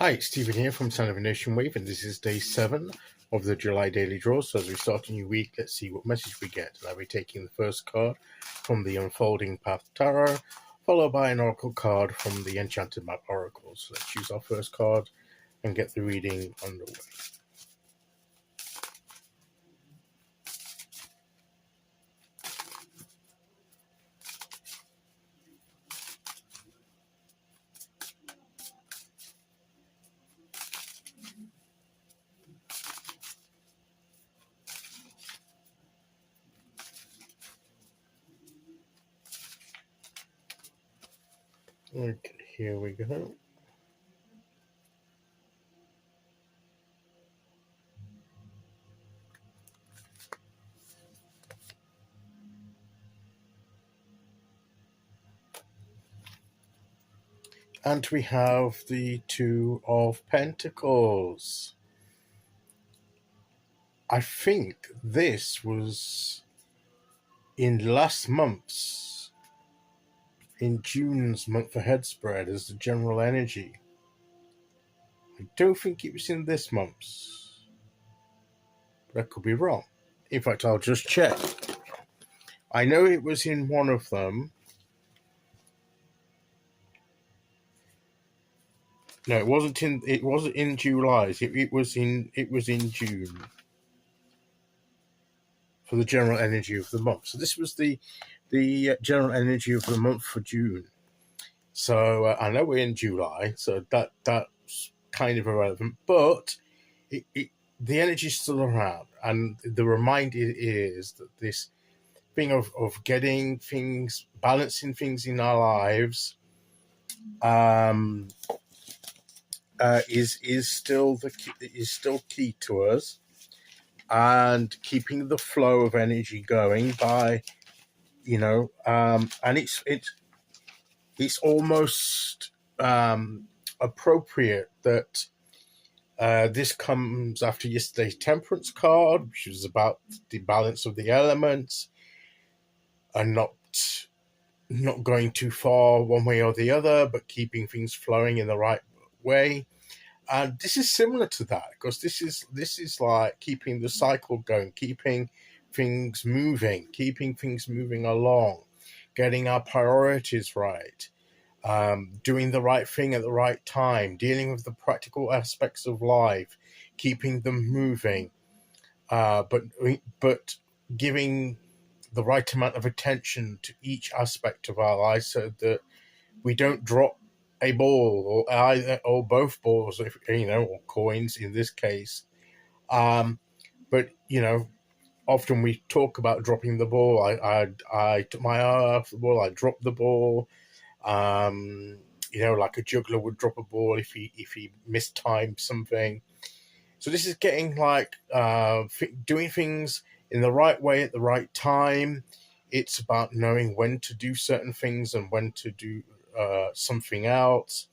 Hi, it's Stephen here from Sound of a Nation Wave, and this is day 7 of the July daily draw. So as we start a new week, let's see what message we get. And I'll be taking the first card from the Unfolding Path Tarot, followed by an Oracle card from the Enchanted Map Oracle. So let's choose our first card and get the reading underway. Okay, here we go. And we have the Two of Pentacles. I think this was in last month's, in June's month ahead spread as the general energy. I don't think it was in this month's, but I could be wrong. In fact, I'll just check. I know it was in one of them. No, it wasn't in. It wasn't in July's. It was in June for the general energy of the month. So this was the general energy of the month for June. So I know we're in July, so that's kind of irrelevant. But the energy is still around, and the reminder is that this thing of getting things, balancing things in our lives, is still key to us, and keeping the flow of energy going by, and it's almost appropriate that this comes after yesterday's Temperance card, which was about the balance of the elements and not going too far one way or the other, but keeping things flowing in the right way. And this is similar to that, because this is like keeping the cycle going, keeping things moving along, getting our priorities right, doing the right thing at the right time, dealing with the practical aspects of life, keeping them moving, but giving the right amount of attention to each aspect of our lives, so that we don't drop a ball, or either or both balls, or coins in this case. But often we talk about dropping the ball. I took my eye off the ball. I dropped the ball. Like a juggler would drop a ball if he mistimed something. So this is getting like doing things in the right way at the right time. It's about knowing when to do certain things and when to do something else.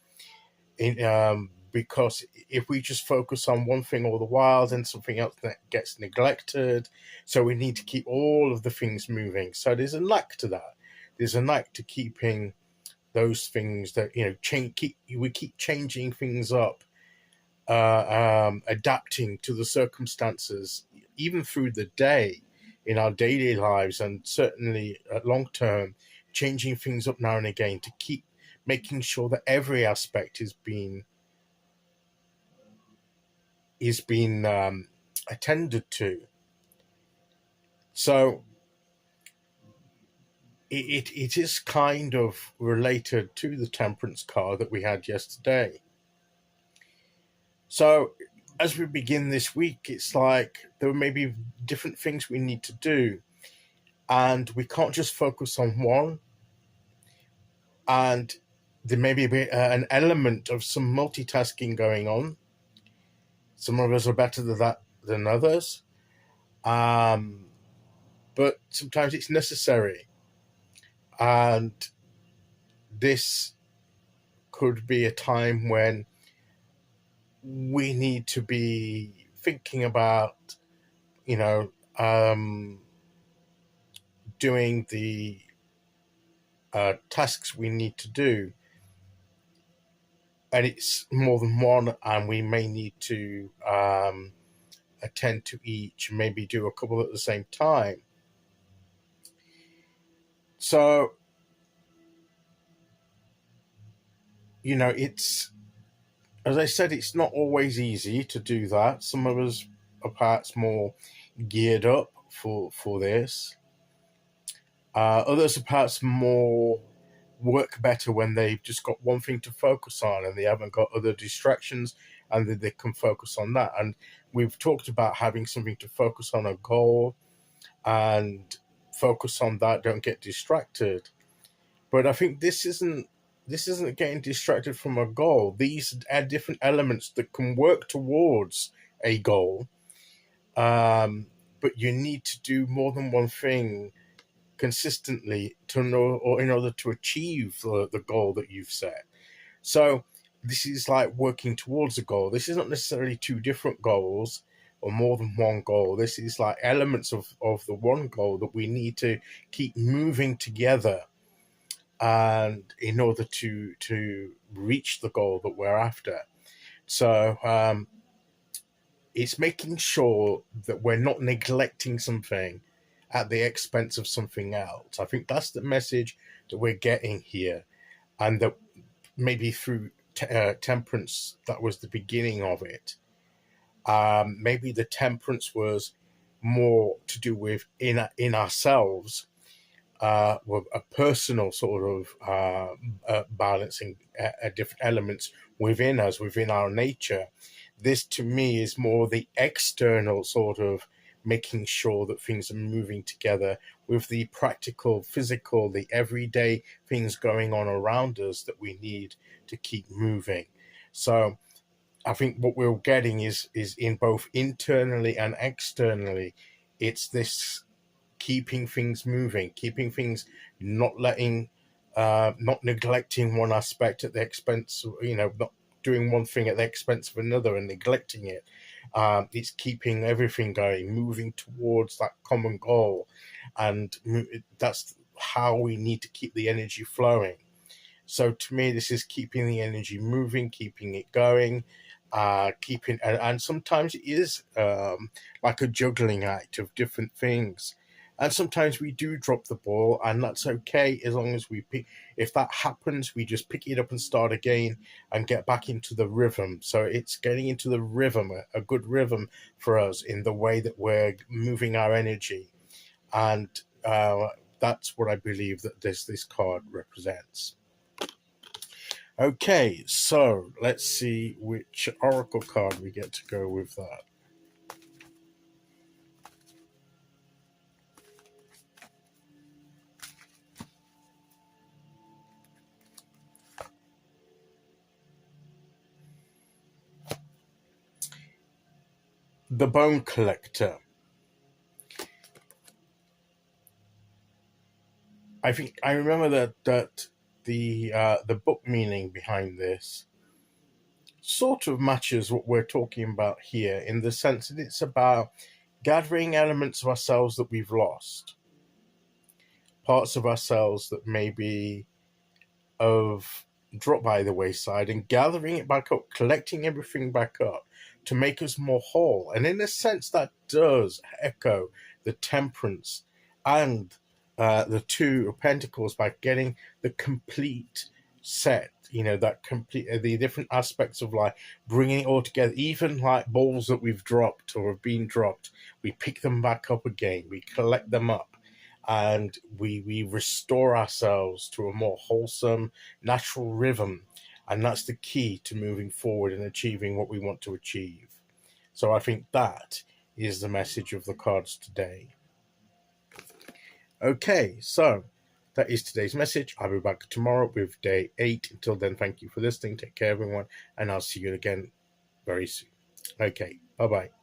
Because if we just focus on one thing all the while, then something else that gets neglected. So we need to keep all of the things moving. So there's a knack to that. There's a knack to keeping those things that we keep changing things up, adapting to the circumstances, even through the day, in our daily lives, and certainly at long term, changing things up now and again to keep making sure that every aspect is being attended to. So it is kind of related to the Temperance card that we had yesterday. So as we begin this week, it's like there may be different things we need to do, and we can't just focus on one. And there may be an element of some multitasking going on. Some of us are better at that than others, but sometimes it's necessary. And this could be a time when we need to be thinking about, doing the tasks we need to do and it's more than one, and we may need to attend to each, maybe do a couple at the same time. So, it's, as I said, it's not always easy to do that. Some of us are perhaps more geared up for this. Others are perhaps more work better when they've just got one thing to focus on and they haven't got other distractions, and they can focus on that. And we've talked about having something to focus on, a goal, and focus on that, don't get distracted. But I think this isn't getting distracted from a goal. These are different elements that can work towards a goal, but you need to do more than one thing consistently to know, or in order to achieve the goal that you've set. So this is like working towards a goal. This is not necessarily two different goals or more than one goal. This is like elements of the one goal that we need to keep moving together, and in order to reach the goal that we're after. So it's making sure that we're not neglecting something at the expense of something else. I think that's the message that we're getting here, and that maybe through temperance, that was the beginning of it. Maybe the temperance was more to do with in ourselves, with a personal sort of balancing different elements within us, within our nature. This to me is more the external sort of making sure that things are moving together with the practical, physical, the everyday things going on around us that we need to keep moving. So I think what we're getting is in both internally and externally, it's this keeping things moving, keeping things, not letting, not neglecting one aspect at the expense, not doing one thing at the expense of another and neglecting it. It's keeping everything going, moving towards that common goal. And that's how we need to keep the energy flowing. So to me, this is keeping the energy moving, keeping it going, and sometimes it is like a juggling act of different things. And sometimes we do drop the ball, and that's okay, as long as if that happens, we just pick it up and start again and get back into the rhythm. So it's getting into the rhythm, a good rhythm for us in the way that we're moving our energy. And that's what I believe that this card represents. Okay, so let's see which oracle card we get to go with that. The Bone Collector. I think I remember that the book meaning behind this sort of matches what we're talking about here, in the sense that it's about gathering elements of ourselves that we've lost, parts of ourselves that maybe have dropped by the wayside, and gathering it back up, collecting everything back up to make us more whole. And in a sense, that does echo the temperance and the Two of Pentacles, by getting the complete set, that complete, the different aspects of life, bringing it all together. Even like balls that we've dropped or have been dropped, we pick them back up again, we collect them up, and we restore ourselves to a more wholesome, natural rhythm. And that's the key to moving forward and achieving what we want to achieve. So I think that is the message of the cards today. Okay, so that is today's message. I'll be back tomorrow with day 8. Until then, thank you for listening. Take care, everyone, and I'll see you again very soon. Okay, bye-bye.